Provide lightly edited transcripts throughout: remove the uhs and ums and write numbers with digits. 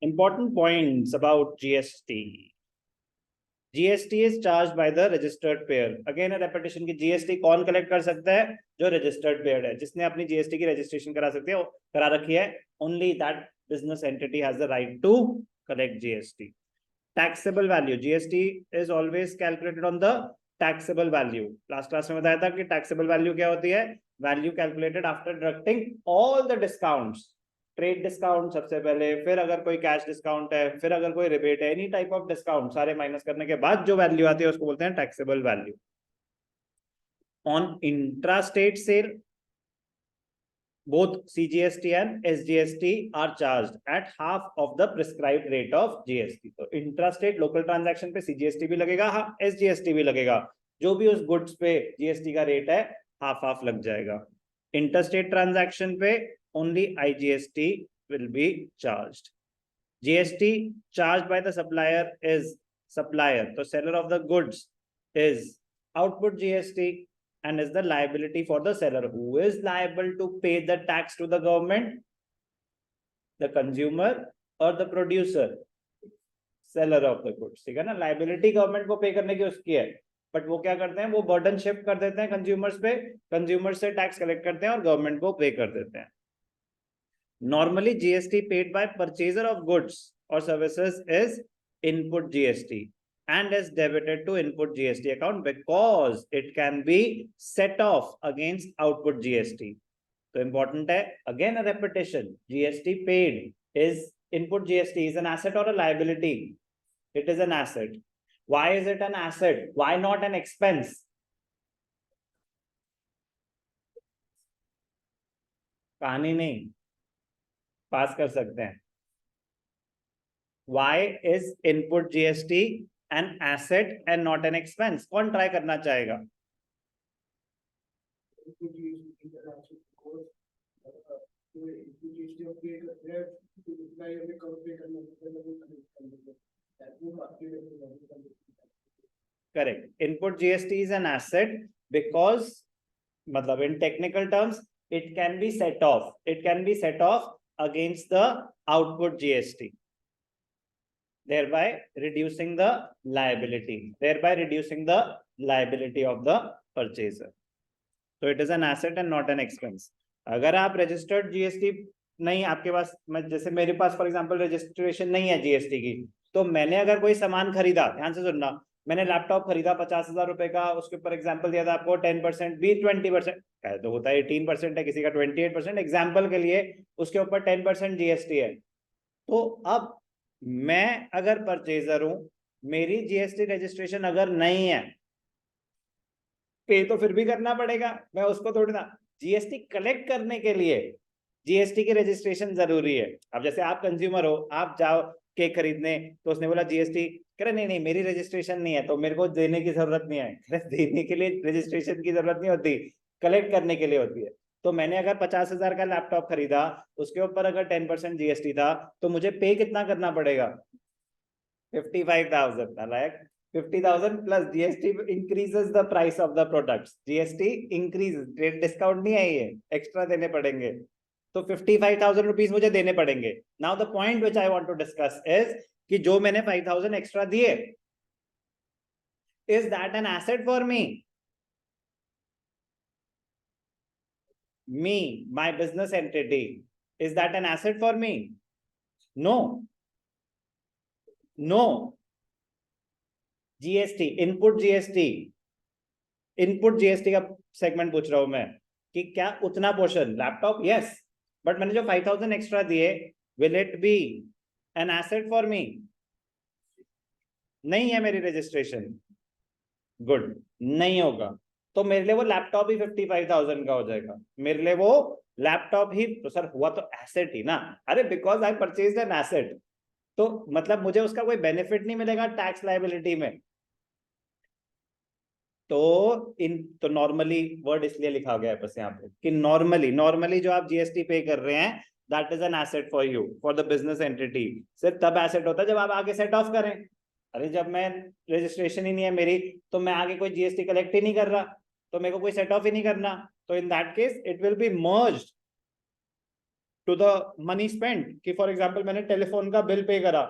Important points about GST. GST is charged by the registered payer. Again a repetition की GST कौन collect कर सकता है? जो registered payer है, जिसने अपनी GST की registration करा सकते हो, करा रखी है. Only that business entity has the right to collect GST. Taxable value. GST is always calculated on the taxable value. Last class में बताया था कि taxable value क्या होती है? Value calculated after deducting all the discounts. Trade discount सबसे पहले, फिर अगर कोई कैश डिस्काउंट है, फिर अगर कोई रिबेट है, एनी टाइप ऑफ डिस्काउंट सारे माइनस करने के बाद जो वैल्यू आती है उसको बोलते हैं taxable value. On intra state sale both CGST and SGST are charged at half of the prescribed rate of GST. तो इंट्रास्टेट लोकल ट्रांजैक्शन पे CGST भी लगेगा, SGST भी लगेगा. जो भी उस गुड्स पे GST का रेट है हाफ हाफ लग जाएगा. इंटरस्टेट ट्रांजैक्शन पे only IGST will be charged. GST charged by the supplier is supplier. So seller of the goods is output GST and is the liability for the seller. Who is liable to pay the tax to the government? The consumer or the producer? Seller of the goods. ठीक है ना, liability government को पे करने की उसकी है, but वो क्या करते हैं, वो बर्डन शिफ्ट कर देते हैं कंज्यूमर्स पे, कंज्यूमर से टैक्स कलेक्ट करते हैं और गवर्नमेंट को पे कर देते हैं. Normally GST paid by purchaser of goods or services is input GST and is debited to input GST account because it can be set off against output GST. So important है, again a repetition, GST paid is input GST is an asset or a liability? It is an asset. Why is it an asset? Why not an expense? कहानी नहीं, पास कर सकते हैं. Why is input GST an asset and not an expense? कौन try करना चाहेगा? Correct. Input GST is an asset because, मतलब in technical terms, it can be set off. It can be set off against the output GST, thereby reducing the liability, of the purchaser. So it is an asset and not an expense. अगर आप registered GST नहीं आपके पास, जैसे मेरे पास for example registration नहीं है GST की, तो मैंने अगर कोई सामान खरीदा, ध्यान से सुनना, मैंने लैपटॉप खरीदा 50,000 रुपए का, उसके ऊपर एग्जांपल दिया था आपको 10% भी 20% तो होता है 18% है, किसी का 28%, एग्जांपल के लिए उसके ऊपर 10% GST है. तो अब मैं अगर परचेजर हूं, मेरी GST रजिस्ट्रेशन अगर नहीं है, पे तो फिर भी करना पड़ेगा, मैं उसको थोड़ी ना, GST कलेक्ट करने के लिए GST की रजिस्ट्रेशन जरूरी है. अब जैसे आप कंज्यूमर हो, आप जाओ केक खरीदने, तो उसने बोला GST, कह रहे नहीं नहीं मेरी रजिस्ट्रेशन नहीं है तो मेरे को देने की जरूरत नहीं है. देने के लिए रजिस्ट्रेशन की जरूरत नहीं होती, कलेक्ट करने के लिए होती है. तो मैंने अगर 50,000 का लैपटॉप खरीदा, उसके ऊपर अगर 10% GST था, तो मुझे पे कितना करना पड़ेगा? 55,000. Like 50,000 plus GST increases the price of the products. GST increases, discount नहीं है, ये एक्स्ट्रा देने पड़ेंगे. तो 55,000 रुपीज मुझे देने पड़ेंगे. Now the point which I want to discuss is कि जो मैंने 5,000 एक्स्ट्रा दिए, is that an asset for me? My business entity, is that an asset for me? No. GST, input GST का सेगमेंट पूछ रहा हूं मैं कि क्या उतना पोर्शन लैपटॉप? यस, बट मैंने जो 5,000 एक्स्ट्रा दिए, will it be N asset for मी? नहीं है मेरी रजिस्ट्रेशन, गुड, नहीं होगा, तो मेरे लिए वो लैपटॉप ही 55,000 का हो जाएगा. मेरे लिए वो लैपटॉप ही, तो सर हुआ तो एसेट ही ना. अरे because I purchase an asset, तो मतलब मुझे उसका कोई बेनिफिट नहीं मिलेगा टैक्स लायबिलिटी में. तो नॉर्मली वर्ड इसलिए लिखा गया है बस यहाँ पे कि नॉर्मली जो आप GST पे कर रहे हैं, that is an asset for you, for the business entity. सिर्फ तब एसेट होता है जब आप आगे सेट ऑफ करें. अरे जब मैं रजिस्ट्रेशन ही नहीं है मेरी, तो मैं आगे कोई GST कलेक्ट ही नहीं कर रहा, तो मेरे को कोई सेट ऑफ ही नहीं करना, तो in that case it will be merged to the money spend, कि फॉर एग्जाम्पल मैंने टेलीफोन का बिल पे करा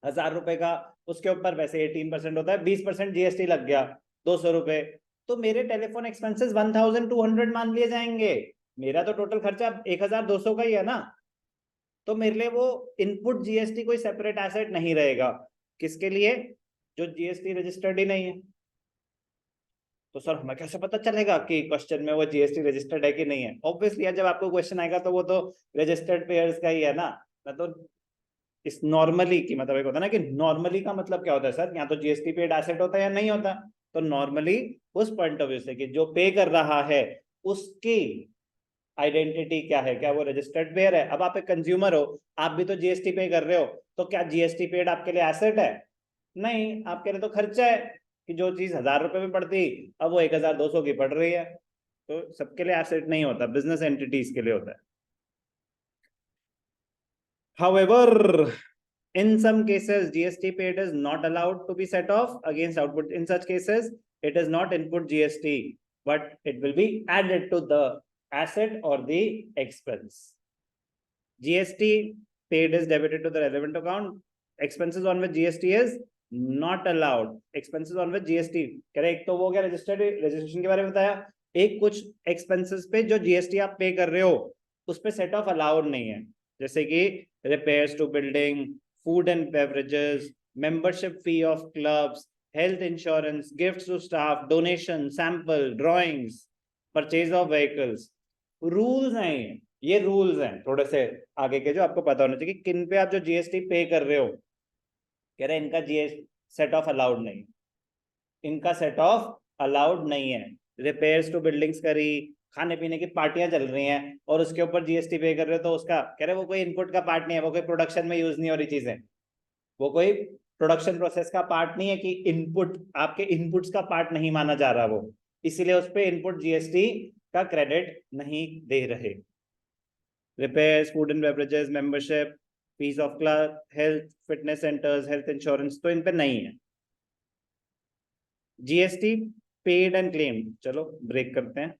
1000 रुपए का, उसके ऊपर वैसे 18% होता है, 20% जीएसटी लग गया 200 रुपए, तो मेरे टेलीफोन एक्सपेंसेस 1200 मान लिए जाएंगे। मेरा तो टोटल खर्चा 1200 का ही है ना, तो मेरे लिए वो इनपुट जीएसटी कोई सेपरेट एसेट नहीं रहेगा। किसके लिए? जो जीएसटी रजिस्टर्ड ही नहीं है। तो सर हमें कैसे पता चलेगा कि क्वेश्चन में वो जीएसटी रजिस्टर्ड है कि नहीं है? ऑब्वियसली जब आपको क्वेश्चन आएगा तो वो तो रजिस्टर्ड पेयर्स का ही है ना। तो इस नॉर्मली की मतलब एक होता है ना कि नॉर्मली का मतलब क्या होता है सर, या तो जीएसटी पेड एसेट होता है या नहीं होता। तो नॉर्मली उस पॉइंट ऑफ व्यू से कि जो पे कर रहा है उसकी आइडेंटिटी क्या है, क्या वो रजिस्टर्ड पेयर है। अब आप एक कंज्यूमर हो, आप भी तो जीएसटी पे कर रहे हो, तो क्या जीएसटी पेड आपके लिए एसेट है? नहीं, आपके लिए तो खर्चा है, कि जो चीज 1000 रुपए में पड़ती अब वो 1200 की पड़ रही है। तो सबके लिए एसेट नहीं होता, बिजनेस एंटिटीज के लिए होता है। However, in some cases, GST paid is not allowed to be set off against output. In such cases, it is not input GST, but it will be added to the asset or the expense. GST paid is debited to the relevant account. Expenses on which GST is not allowed. Expenses on which GST, correct. तो वो क्या registered registration के बारे में बताया। एक कुछ expenses पे जो जीएसटी आप पे कर रहे हो उस पे सेट ऑफ अलाउड नहीं है, जैसे कि repairs to building, food and beverages, membership fee of clubs, health insurance, gifts to staff, donation, sample, drawings, purchase of vehicles. Rules हैं ये रूल्स हैं थोड़े से आगे के, जो आपको पता होना चाहिए कि किन पे आप जो जीएसटी पे कर रहे हो, कह रहे हैं इनका जीएसटी सेट ऑफ अलाउड नहीं, इनका सेट ऑफ अलाउड नहीं है। रिपेयर्स टू बिल्डिंग्स करी, खाने पीने की पार्टियां चल रही हैं और उसके ऊपर जीएसटी पे कर रहे हो, तो उसका कह रहे वो कोई इनपुट का पार्ट नहीं है, वो कोई प्रोडक्शन में यूज नहीं हो रही चीजें, वो कोई प्रोडक्शन प्रोसेस का पार्ट नहीं है, कि इनपुट आपके इनपुट्स का पार्ट नहीं माना जा रहा वो, इसीलिए उस पर इनपुट जीएसटी का क्रेडिट नहीं दे रहे। Repairs, food and beverages, membership, fees of club, health fitness centres, health insurance, तो इन पे नहीं है। जीएसटी पेड एंड क्लेम्ड, चलो ब्रेक करते हैं।